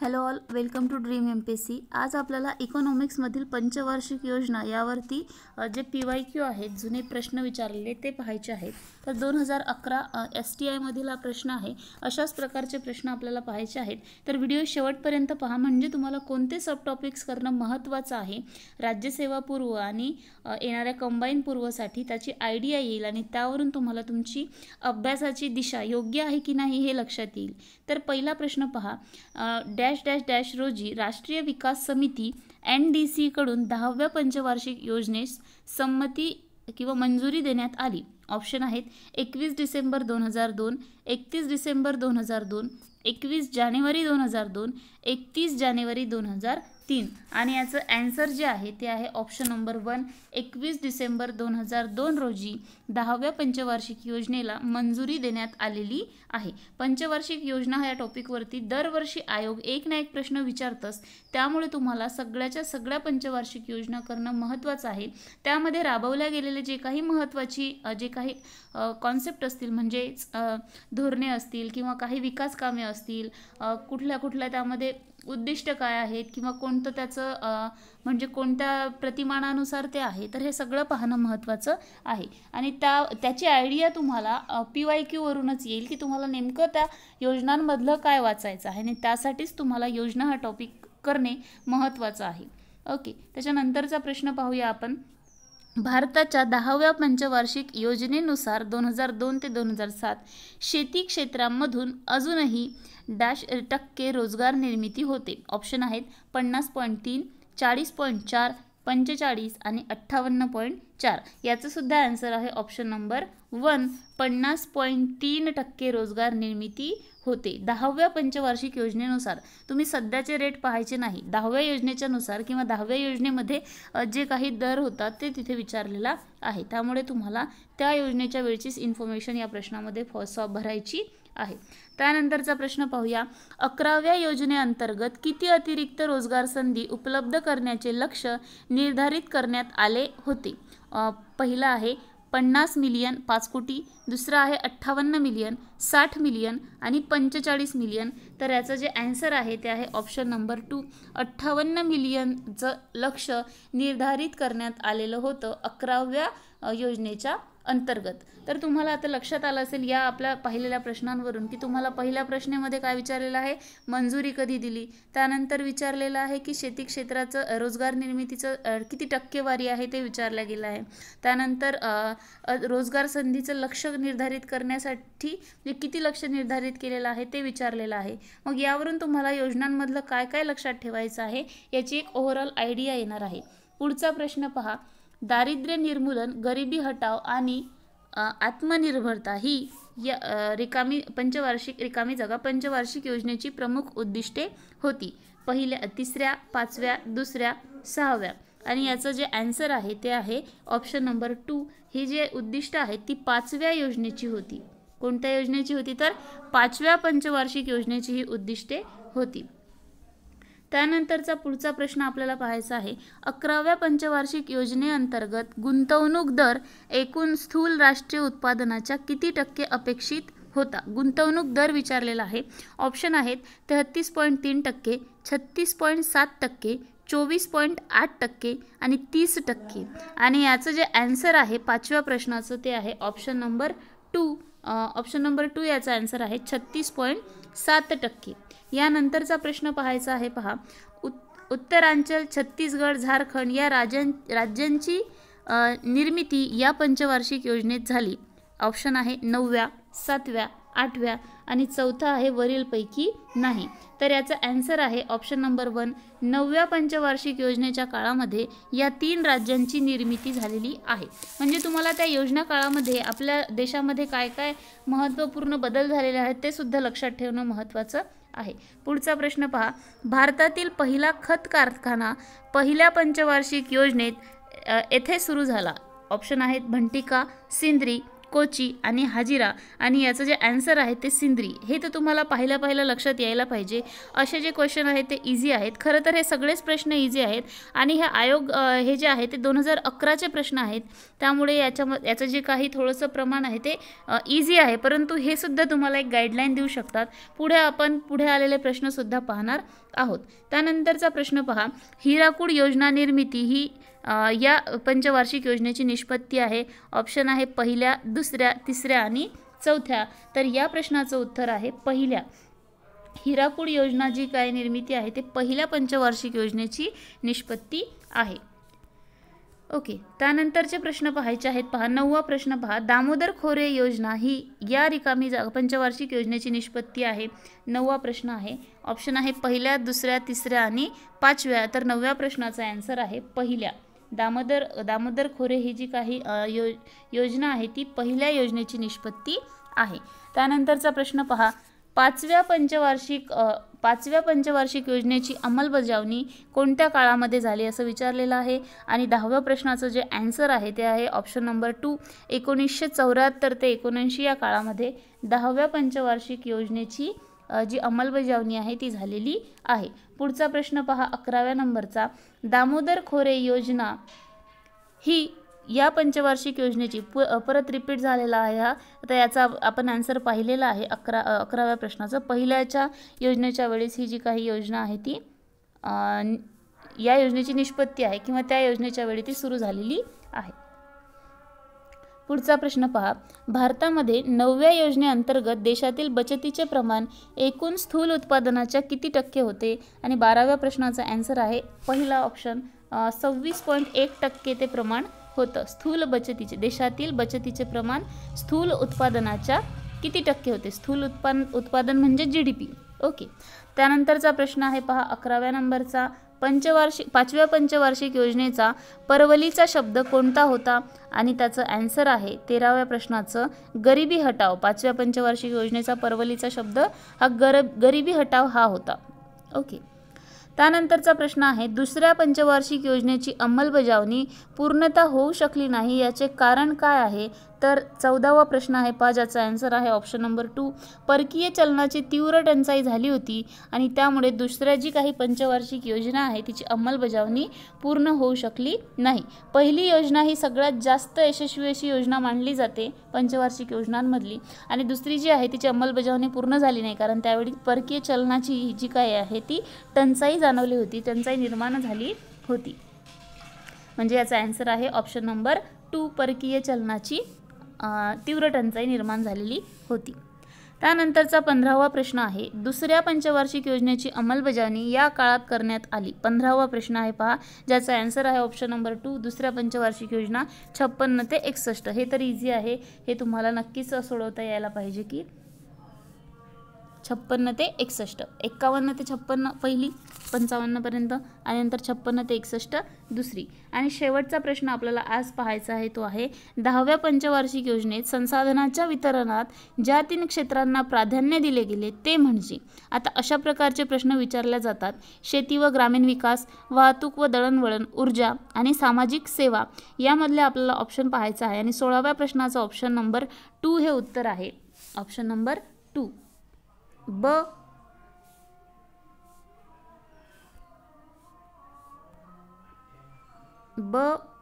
Hello all, welcome to dream MPSC। आज आपल्याला इकॉनॉमिक्समधील पंचवार्षिक योजना यावरती जे PYQ आहेत, जुने प्रश्न विचारलेले ते पाहायचे आहेत। तर 2011 STI मधील हा प्रश्न आहे। अशाच प्रकारचे प्रश्न आपल्याला पाहायचे आहेत। तर व्हिडिओ शेवटपर्यंत पहा, म्हणजे तुम्हाला कोणते सब टॉपिक्स करणं महत्त्वाचं आहे, राज्यसेवा पूर्व आणि येणाऱ्या कंबाईन पूर्वसाठी त्याची आयडिया येईल आणि त्यावरून तुम्हाला तुमची अभ्यासाची दिशा योग्य आहे की नाही हे लक्षात येईल। तर पहिला प्रश्न पहा, डॅश डॅश डॅश रोजी राष्ट्रीय विकास समिती NDC कडून 10व्या पंचवार्षिक योजनेस संमती किंवा मंजुरी देण्यात आली। ऑप्शन आहेत 21 डिसेंबर 2002, 31 डिसेंबर 2002, 21 जानेवारी 2002, 31 जानेवारी 2003 आणि याचं आन्सर जे आहे ते आहे ऑप्शन नंबर 1, 21 डिसेंबर 2002 रोजी 10व्या पंचवार्षिक योजनेला मंजुरी देण्यात आलेली आहे। पंचवार्षिक योजना या टॉपिकवरती दरवर्षी आयोग एक ना एक प्रश्न विचारतच, त्यामुळे तुम्हाला सगळ्याच्या सगळ्या पंचवार्षिक योजना करणं महत्त्वाचं आहे। त्यामध्ये राबवल्या गेलेले जे काही महत्त्वाची जे काही कॉन्सेप्ट असतील, म्हणजे धोरणे असतील किंवा काही विकास कामे असतील, कुठल्या त्यामध्ये उद्दिष्ट काय आहेत किंवा कोणतं त्याचं म्हणजे कोणत्या प्रतिमानानुसार ते आहे, तर हे सगळं पाहणं महत्त्वाचं आहे। आणि त्याची आयडिया तुम्हाला PYQ वरूनच येईल की तुम्हाला नेमकं त्या योजनांमधलं काय वाचायचं आहे आणि त्यासाठीच तुम्हाला योजना हा टॉपिक करणे महत्त्वाचं आहे। ओके, त्याच्यानंतरचा प्रश्न पाहूया आपण। भारताच्या 10व्या पंचवार्षिक योजनेनुसार 2002 ते 2007 शेती क्षेत्रांमधून अजूनही %, रोजगार निर्मिती होते। ऑप्शन आहेत 50.3, 40.4, 45 आणि 58.4। याचं सुद्धा आन्सर आहे ऑप्शन नंबर 1, 50.3% रोजगार निर्मिती होते 10व्या पंचवार्षिक योजनेनुसार। तुम्ही सध्याचे रेट पाहायचे नाही, 10व्या योजनेच्या नुसार किंवा 10व्या योजनेमध्ये जे काही दर होतात ते तिथे विचारलेला आहे, त्यामुळे तुम्हाला त्या योजनेच्या वेळचीच इन्फॉर्मेशन या प्रश्नामध्ये भरायची आहे। त्यानंतरचा प्रश्न पाहूया, 11व्या योजनेअंतर्गत किती अतिरिक्त रोजगार संधी उपलब्ध करण्याचे लक्ष्य निर्धारित करण्यात आले होते? पहिला आहे 50 मिलियन 5 कोटी, दुसरा आहे 58 मिलियन, 60 मिलियन आणि 45 मिलियन। तर याचं जे आन्सर आहे ते आहे ऑप्शन नंबर 2, 58 मिलियनचं लक्ष्य निर्धारित करण्यात आलेलं होतं 11व्या योजनेच्या अंतर्गत। तर तुम्हाला आता लक्षात आलं असेल या आपल्या पाहिलेल्या प्रश्नांवरून की तुम्हाला पहिल्या प्रश्नामध्ये काय विचारलेलं आहे, मंजुरी कधी दिली, त्यानंतर विचारलेलं आहे की शेती क्षेत्राचं रोजगार निर्मितीचं किती टक्केवारी आहे ते विचारलं गेलं आहे, त्यानंतर रोजगार संधीचं लक्ष्य निर्धारित करण्यासाठी किती लक्ष्य निर्धारित केलेलं आहे ते विचारलेलं आहे। मग यावरून तुम्हाला योजनांमधलं काय काय लक्षात ठेवायचं आहे याची एक ओव्हरऑल आयडिया येणार आहे। पुढचा प्रश्न पहा, दारिद्र्य निर्मूलन, गरिबी हटाव आणि आत्मनिर्भरता ही या रिकामी जागा पंचवार्षिक योजनेची प्रमुख उद्दिष्टे होती। पहिल्या, तिसऱ्या, 5व्या, दुसऱ्या, 6व्या आणि याचं जे आन्सर आहे ते आहे ऑप्शन नंबर 2। ही जे उद्दिष्ट आहेत ती 5व्या योजनेची होती। कोणत्या योजनेची होती? तर 5व्या पंचवार्षिक योजनेची ही उद्दिष्टे होती। त्यानंतरचा पुढचा प्रश्न आपल्याला पाहायचा आहे, 11व्या पंचवार्षिक योजनेअंतर्गत गुंतवणूक दर एकूण स्थूल राष्ट्रीय उत्पादनाच्या किती टक्के अपेक्षित होता? गुंतवणूक दर विचारलेला आहे। ऑप्शन आहेत 33.3%, 36.7%, 24.8% आणि 30%। आणि याचं जे आन्सर आहे 5व्या प्रश्नाचं ते आहे ऑप्शन नंबर 2। ऑप्शन नंबर 2 याचा आन्सर आहे 36.7%। यानंतरचा प्रश्न पाहायचा आहे, पहा, उत्तरांचल, छत्तीसगड, झारखंड या राज्यांची निर्मिती या पंचवार्षिक योजनेत झाली। ऑप्शन आहे 9व्या, 7व्या, 8व्या आणि चौथा आहे वरीलपैकी नाही। तर याचा आन्सर आहे ऑप्शन नंबर 1, 9व्या पंचवार्षिक योजनेच्या काळामध्ये या 3 राज्यांची निर्मिती झालेली आहे। म्हणजे तुम्हाला त्या योजना काळामध्ये आपल्या देशामध्ये काय काय महत्त्वपूर्ण बदल झालेले आहेत ते सुद्धा लक्षात ठेवणं महत्त्वाचं आहे। पुढचा प्रश्न पहा, भारतातील पहिला खत कारखाना पहिल्या पंचवार्षिक योजनेत येथे सुरू झाला। ऑप्शन आहेत भंटिका, सिंद्री, कोची आणि हाजिरा आणि याचं जे आन्सर आहे ते सिंद्री. हे तर तुम्हाला पाहिलं लक्षात यायला पाहिजे. असे जे क्वेश्चन आहेत ते इझी आहेत. खरं तर हे सगळेच प्रश्न इझी आहेत आणि हे आयोग हे जे आहे ते 2011चे प्रश्न आहेत. त्यामुळे याचं जे काही थोडंसं प्रमाण आहे ते इझी आहे, परंतु हे सुद्धा तुम्हाला एक गाईडलाईन देऊ शकतात. पुढे आलेले प्रश्नसुद्धा पाहणार आहोत. त्यानंतरचा प्रश्न पहा, हिराकूड योजना निर्मिती ही या पंचवार्षिक योजनेची निष्पत्ती आहे. ऑप्शन आहे पहिल्या, दुसऱ्या, तिसऱ्या आणि चौथ्या. तर या प्रश्नाचं उत्तर आहे पहिल्या. हिराकूड योजना जी काय निर्मिती आहे ते पहिल्या पंचवार्षिक योजनेची निष्पत्ती आहे. ओके, त्यानंतरचे प्रश्न पाहायचे आहेत. पहा 9वा प्रश्न पहा, दामोदर खोरे योजना ही या रिकामी पंचवार्षिक योजनेची निष्पत्ती आहे. 9वा प्रश्न आहे. ऑप्शन आहे पहिल्या, दुसऱ्या, तिसऱ्या आणि पाचव्या. तर 9व्या प्रश्नाचा आन्सर आहे पहिल्या. दामोदर खोरे ही जी काही योजना आहे ती पहिल्या योजनेची निष्पत्ती आहे. त्यानंतरचा प्रश्न पहा, पाचव्या पंचवार्षिक योजनेची अंमलबजावणी कोणत्या काळामध्ये झाली असं विचारलेलं आहे. आणि 10व्या प्रश्नाचं जे आन्सर आहे ते आहे ऑप्शन नंबर 2, 1974 ते 1979 या काळामध्ये 10व्या पंचवार्षिक योजनेची जी अंमलबजावणी आहे ती झालेली आहे. पुढचा प्रश्न पहा 11व्या नंबरचा, दामोदर खोरे योजना ही या पंचवार्षिक योजनेची परत रिपीट झालेला आहे हा. आता याचा आपण आन्सर पाहिलेला आहे 11व्या प्रश्नाचं. पहिल्याच्या योजनेच्या वेळेस ही जी काही योजना आहे ती या योजनेची निष्पत्ती आहे किंवा त्या योजनेच्या वेळी ती सुरू झालेली आहे. पुढचा प्रश्न पहा, भारतामध्ये 9व्या योजनेअंतर्गत देशातील बचतीचे प्रमाण एकूण स्थूल उत्पादनाच्या किती टक्के होते. आणि 12व्या प्रश्नाचा आन्सर आहे पहिला ऑप्शन 26.1% ते प्रमाण होतं. स्थूल बचतीचे, देशातील बचतीचे प्रमाण स्थूल उत्पादनाच्या किती टक्के होते. स्थूल उत्पादन म्हणजे GDP. ओके, त्यानंतरचा प्रश्न आहे पहा 11व्या नंबरचा, 5व्या पंचवार्षिक योजनेचा परवलीचा शब्द कोणता होता. आणि त्याचं आन्सर आहे 13व्या प्रश्नाचं गरिबी हटाव. 5व्या पंचवार्षिक योजनेचा परवलीचा शब्द हा गरिबी हटाव हा होता. ओके, त्यानंतरचा प्रश्न आहे, दुसऱ्या पंचवार्षिक योजनेची अंमलबजावणी पूर्णतः होऊ शकली नाही याचे कारण काय आहे. तर 14वा प्रश्न आहे पहा, ज्याचा आन्सर आहे ऑप्शन नंबर 2, परकीय चलनाची तीव्र टंचाई झाली होती आणि त्यामुळे दुसऱ्या जी काही पंचवार्षिक योजना आहे तिची अंमलबजावणी पूर्ण होऊ शकली नाही. पहिली योजना ही सगळ्यात जास्त यशस्वी अशी योजना मानली जाते पंचवार्षिक योजनांमधली, आणि दुसरी जी आहे तिची अंमलबजावणी पूर्ण झाली नाही कारण त्यावेळी परकीय चलनाची जी काही आहे ती टंचाई जाणवली होती, टंचाई निर्माण झाली होती. म्हणजे याचा आन्सर आहे ऑप्शन नंबर 2, परकीय चलनाची तीव्र टंचाई निर्माण झालेली होती. त्यानंतरचा 15वा प्रश्न आहे, दुसऱ्या पंचवार्षिक योजनेची अंमलबजावणी या काळात करण्यात आली. 15वा प्रश्न आहे पहा, ज्याचा आन्सर आहे ऑप्शन नंबर 2, दुसऱ्या पंचवार्षिक योजना 56 ते 61. हे तर इझी आहे, हे तुम्हाला नक्कीच सोडवता यायला पाहिजे की 56 ते 61, 51 ते 56 पहिली, 55 पर्यंत आणि नंतर 56 ते 61 दुसरी. आणि शेवटचा प्रश्न आपल्याला आज पाहायचा आहे तो आहे, 10व्या पंचवार्षिक योजनेत संसाधनाच्या वितरणात ज्या 3 क्षेत्रांना प्राधान्य दिले गेले ते म्हणजे. आता अशा प्रकारचे प्रश्न विचारले जातात, शेती व ग्रामीण विकास, वाहतूक व दळणवळण, ऊर्जा आणि सामाजिक सेवा. यामधले आपल्याला ऑप्शन पाहायचा आहे आणि 16व्या प्रश्नाचा ऑप्शन नंबर 2 हे उत्तर आहे. ऑप्शन नंबर 2 ब,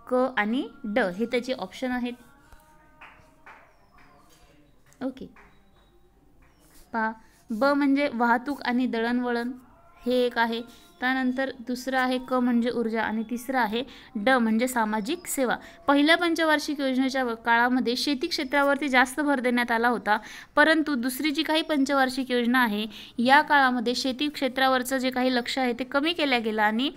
क आणि ड हे त्याचे ऑप्शन आहेत. ओके, पहा ब म्हणजे वाहतूक आणि दळणवळण हे एक आहे. त्यानंतर दुसरं आहे क म्हणजे ऊर्जा आणि तिसरं आहे ड म्हणजे सामाजिक सेवा. पहिल्या पंचवार्षिक योजनेच्या काळामध्ये शेती क्षेत्रावरती जास्त भर देण्यात आला होता, परंतु दुसरी जी काही पंचवार्षिक योजना आहे या काळामध्ये शेती क्षेत्रावरचं जे काही लक्ष आहे ते कमी केलं गेलं आणि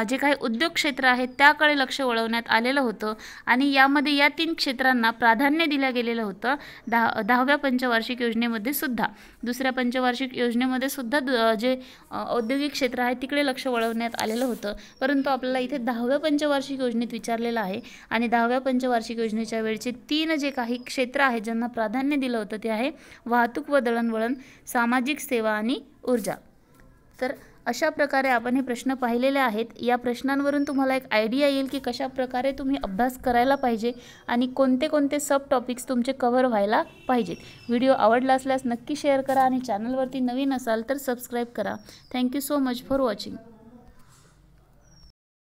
जे काही उद्योग क्षेत्र आहे त्याकडे लक्ष वळवण्यात आलेलं होतं आणि यामध्ये या 3 क्षेत्रांना प्राधान्य दिलं गेलेलं होतं. 10व्या पंचवार्षिक योजनेमध्ये सुद्धा, दुसऱ्या पंचवार्षिक योजनेमध्ये सुद्धा जे औद्योगिक क्षेत्र आहे तिकडे लक्ष वळवण्यात आलेलं होतं. परंतु आपल्याला इथे 10व्या पंचवार्षिक योजनेत विचारलेलं आहे आणि 10व्या पंचवार्षिक योजनेच्या वेळचे 3 जे काही क्षेत्र आहेत ज्यांना प्राधान्य दिलं होतं ते आहे वाहतूक व दळणवळण, सामाजिक सेवा आणि ऊर्जा. तर अशा प्रकारे आपण हे प्रश्न पाहिलेले आहेत. या प्रश्नांवरून तुम्हाला एक आयडिया येईल की कशा प्रकारे तुम्ही अभ्यास करायला पाहिजे आणि कोणते कोणते सब टॉपिक्स तुमचे कव्हर व्हायला पाहिजेत. व्हिडिओ आवडला असल्यास नक्की शेअर करा आणि चॅनलवरती नवीन असाल तर सबस्क्राईब करा. Thank you so much for watching.